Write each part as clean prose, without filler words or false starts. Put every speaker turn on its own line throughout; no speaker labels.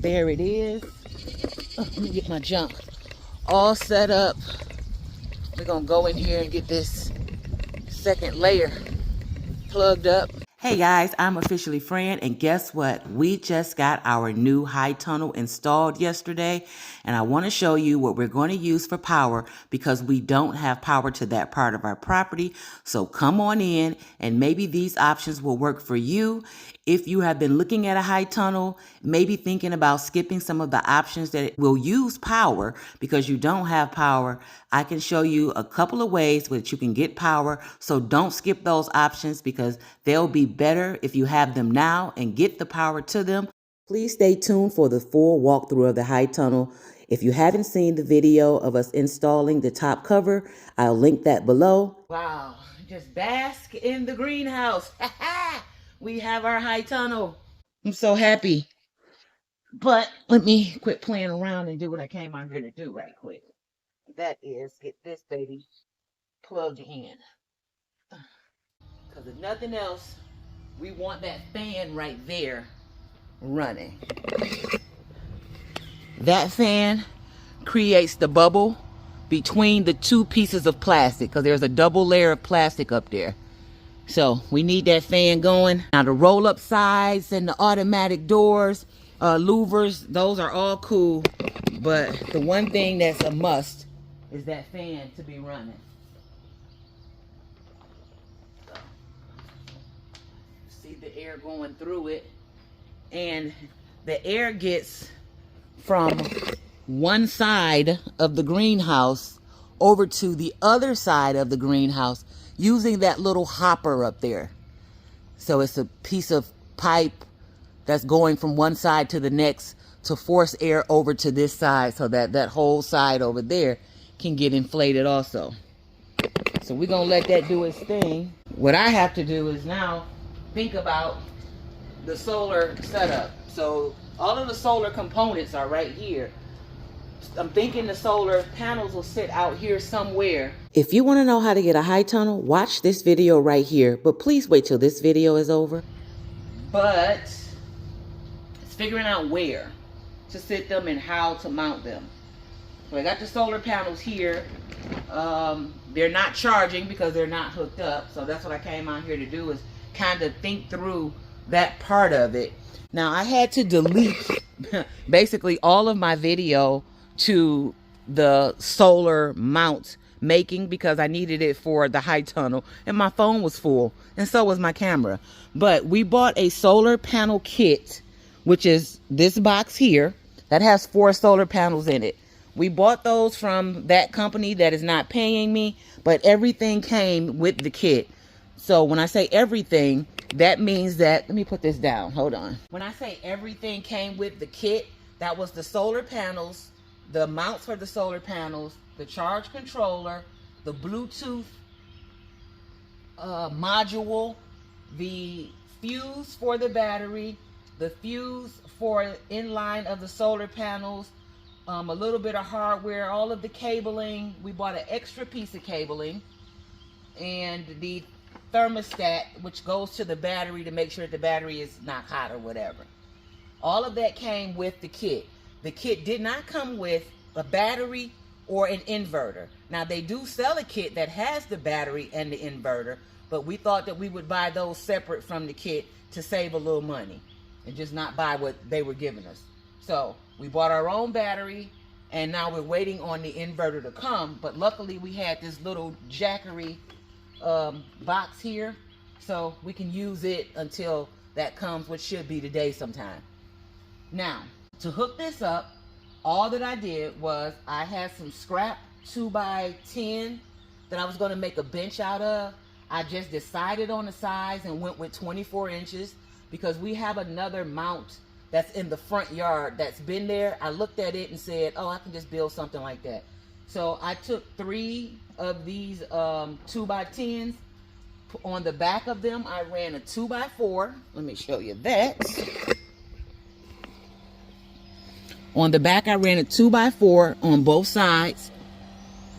There it is. Oh, let me get my junk all set up. We're gonna go in here and get this second layer plugged up. Hey guys, I'm officially Fran, and guess what? We just got our new high tunnel installed yesterday, and I want to show you what we're going to use for power because we don't have power to that part of our property. So come on in, and maybe these options will work for you. If you have been looking at a high tunnel, maybe thinking about skipping some of the options that will use power because you don't have power, I can show you a couple of ways that you can get power. So don't skip those options because they'll be better if you have them now and get the power to them. Please stay tuned for the full walkthrough of the high tunnel. If you haven't seen the video of us installing the top cover, I'll link that below. Wow, just bask in the greenhouse. We have our high tunnel. I'm so happy. But let me quit playing around and do what I came out here to do right quick. That is get this baby plugged in. Because if nothing else, we want that fan right there running. That fan creates the bubble between the two pieces of plastic because there's a double layer of plastic up there. So we need that fan going. Now the roll-up sides and the automatic doors, louvers, those are all cool. But the one thing that's a must is that fan to be running. So, see the air going through it. And the air gets from one side of the greenhouse over to the other side of the greenhouse using that little hopper up there. So it's a piece of pipe that's going from one side to the next to force air over to this side so that that whole side over there can get inflated also. So we're gonna let that do its thing. What I have to do is now think about the solar setup. So all of the solar components are right here. I'm thinking the solar panels will sit out here somewhere. If you want to know how to get a high tunnel, watch this video right here. But please wait till this video is over. But it's figuring out where to sit them and how to mount them. So I got the solar panels here. They're not charging because they're not hooked up. So that's what I came out here to do, is kind of think through that part of it. Now I had to delete basically all of my video to the solar mount making because I needed it for the high tunnel and my phone was full and so was my camera. But we bought a solar panel kit, which is this box here that has 4 solar panels in it. We bought those from that company that is not paying me, but everything came with the kit. So when I say everything, that means that, let me put this down, hold on. When I say everything came with the kit, that was the solar panels, the mounts for the solar panels, the charge controller, the Bluetooth module, the fuse for the battery, the fuse for inline of the solar panels, a little bit of hardware, all of the cabling. We bought an extra piece of cabling, and the thermostat, which goes to the battery to make sure that the battery is not hot or whatever. All of that came with the kit. The kit did not come with a battery or an inverter. Now they do sell a kit that has the battery and the inverter, but we thought that we would buy those separate from the kit to save a little money and just not buy what they were giving us. So we bought our own battery, and now we're waiting on the inverter to come. But luckily we had this little Jackery box here, so we can use it until that comes, which should be today sometime. Now to hook this up, all that I did was I had some scrap 2x10 that I was going to make a bench out of. I just decided on the size and went with 24 inches because we have another mount that's in the front yard that's been there. I looked at it and said, oh, I can just build something like that. So I took 3 of these 2x10s. On the back of them, I ran a 2x4. Let me show you that. On the back, I ran a 2x4 on both sides,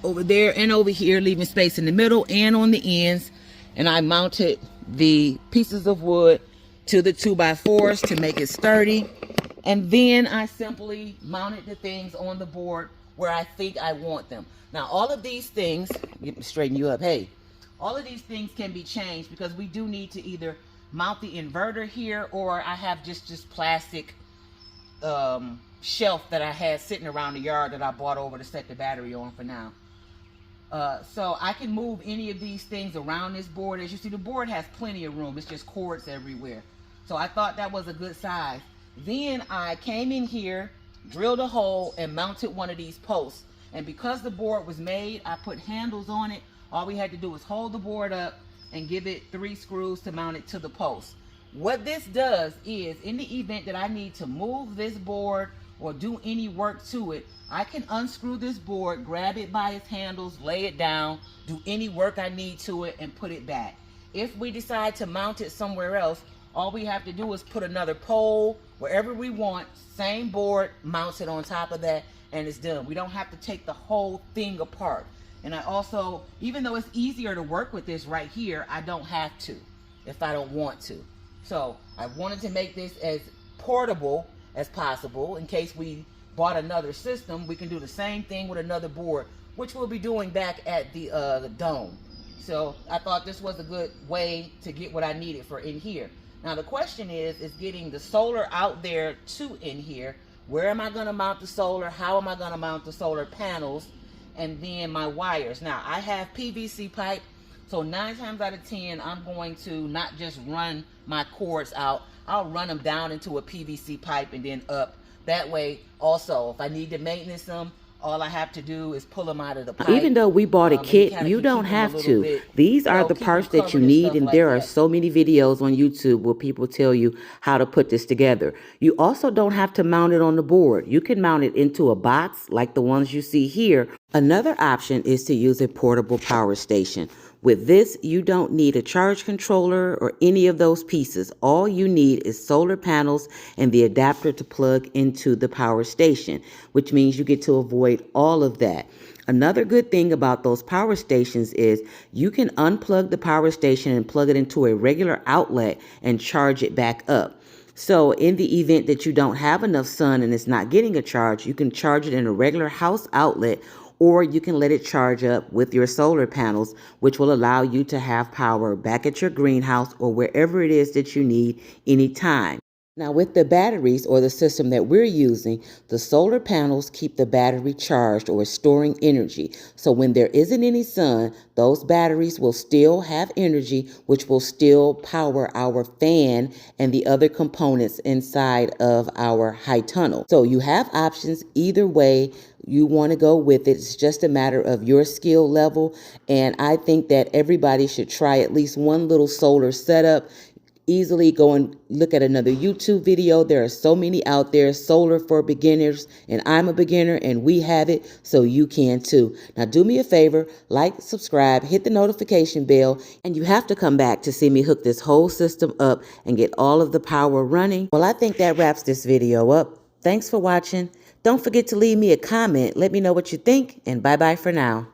over there and over here, leaving space in the middle and on the ends. And I mounted the pieces of wood to the 2x4s to make it sturdy. And then I simply mounted the things on the board where I think I want them. Now, all of these things, get me straighten you up, hey, all of these things can be changed because we do need to either mount the inverter here, or I have just plastic shelf that I had sitting around the yard that I bought over to set the battery on for now. So I can move any of these things around this board. As you see, the board has plenty of room. It's just cords everywhere. So I thought that was a good size. Then I came in here, drilled a hole, and mounted one of these posts. And because the board was made, I put handles on it. All we had to do was hold the board up and give it 3 screws to mount it to the post. What this does is, in the event that I need to move this board or do any work to it, I can unscrew this board, grab it by its handles, lay it down, do any work I need to it, and put it back. If we decide to mount it somewhere else, all we have to do is put another pole wherever we want, same board, mounts it on top of that, and it's done. We don't have to take the whole thing apart. And I also, even though it's easier to work with this right here, I don't have to if I don't want to. So I wanted to make this as portable as possible. In case we bought another system, we can do the same thing with another board, which we'll be doing back at the dome. So I thought this was a good way to get what I needed for in here. Now the question is getting the solar out there to in here. Where am I going to mount the solar? How am I going to mount the solar panels? And then my wires. Now I have PVC pipe, so 9 times out of 10 I'm going to not just run my cords out, I'll run them down into a PVC pipe and then up. That way also, if I need to maintenance them, all I have to do is pull them out of the pipe.
Even though we bought a kit, you don't have to. These are the parts that you need, and there are so many videos on YouTube where people tell you how to put this together. You also don't have to mount it on the board. You can mount it into a box like the ones you see here. Another option is to use a portable power station. With this, you don't need a charge controller or any of those pieces. All you need is solar panels and the adapter to plug into the power station, which means you get to avoid all of that. Another good thing about those power stations is you can unplug the power station and plug it into a regular outlet and charge it back up. So in the event that you don't have enough sun and it's not getting a charge, you can charge it in a regular house outlet, or you can let it charge up with your solar panels, which will allow you to have power back at your greenhouse or wherever it is that you need anytime. Now with the batteries or the system that we're using, the solar panels keep the battery charged or storing energy. So when there isn't any sun, those batteries will still have energy, which will still power our fan and the other components inside of our high tunnel. So you have options either way you want to go with it. It's just a matter of your skill level. And I think that everybody should try at least one little solar setup. Easily go and look at another YouTube video. There are so many out there, solar for beginners, and I'm a beginner and we have it, so you can too. Now do me a favor, like, subscribe, hit the notification bell, and you have to come back to see me hook this whole system up and get all of the power running. Well, I think that wraps this video up. Thanks for watching. Don't forget to leave me a comment. Let me know what you think, and bye-bye for now.